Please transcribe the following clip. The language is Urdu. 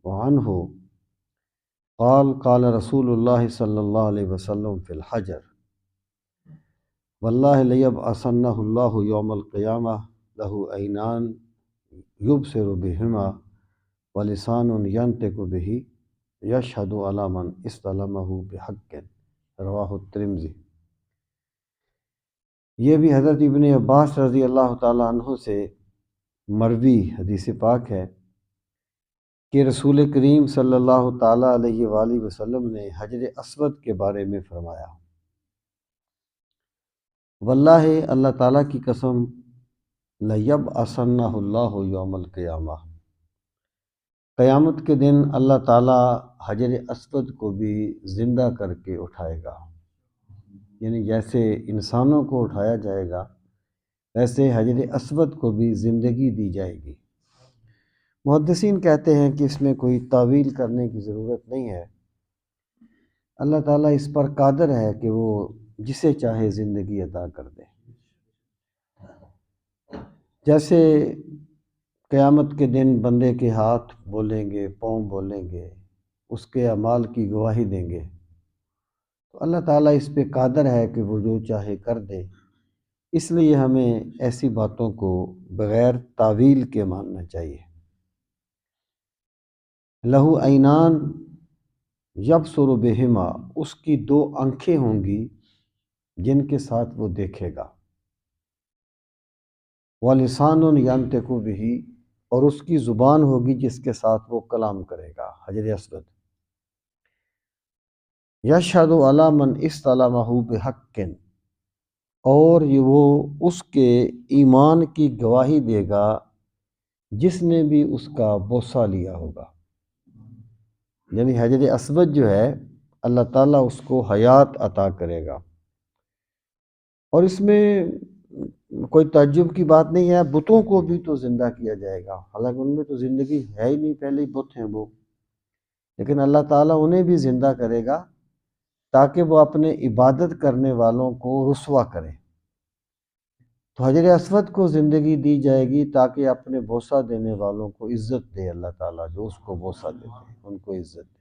عنہ قال قال رسول اللہ صلی اللہ علیہ وسلم فی الحجر واللہ لیبعثنہ اللہ یوم القیامہ لہ عینان یبصر بہما ولسان ینطق بہ یشہد علی من استلمہ بحق رواہ الترمذی۔ یہ بھی حضرت ابن عباس رضی اللہ تعالیٰ عنہ سے مروی حدیث پاک ہے کہ رسول کریم صلی اللہ تعالیٰ علیہ وآلہ وسلم نے حجر اسود کے بارے میں فرمایا، واللہ اللہ تعالیٰ کی قسم لیبعثنہ اللہ یوم القیامہ، قیامت کے دن اللہ تعالیٰ حجر اسود کو بھی زندہ کر کے اٹھائے گا، یعنی جیسے انسانوں کو اٹھایا جائے گا ویسے حجر اسود کو بھی زندگی دی جائے گی۔ محدثین کہتے ہیں کہ اس میں کوئی تعویل کرنے کی ضرورت نہیں ہے، اللہ تعالیٰ اس پر قادر ہے کہ وہ جسے چاہے زندگی عطا کر دے۔ جیسے قیامت کے دن بندے کے ہاتھ بولیں گے، پاؤں بولیں گے، اس کے اعمال کی گواہی دیں گے، تو اللہ تعالیٰ اس پہ قادر ہے کہ وہ جو چاہے کر دے، اس لیے ہمیں ایسی باتوں کو بغیر تعویل کے ماننا چاہیے۔ لہو عینان یبصر بہما، اس کی دو آنکھیں ہوں گی جن کے ساتھ وہ دیکھے گا، وَلِسَانٌ يَنطِقُ بِهِ، اور اس کی زبان ہوگی جس کے ساتھ وہ کلام کرے گا، حجر اسود۔ یشہد علی من استلمہ بحق، اور وہ اس کے ایمان کی گواہی دے گا جس نے بھی اس کا بوسہ لیا ہوگا، یعنی حجر اسود جو ہے اللہ تعالیٰ اس کو حیات عطا کرے گا۔ اور اس میں کوئی تعجب کی بات نہیں ہے، بتوں کو بھی تو زندہ کیا جائے گا، حالانکہ ان میں تو زندگی ہے ہی نہیں، پہلے ہی بت ہیں وہ، لیکن اللہ تعالیٰ انہیں بھی زندہ کرے گا تاکہ وہ اپنے عبادت کرنے والوں کو رسوا کرے۔ تو حجر اسود کو زندگی دی جائے گی تاکہ اپنے بوسہ دینے والوں کو عزت دے اللہ تعالیٰ، جو اس کو بوسہ دیتے ہیں ان کو عزت دے۔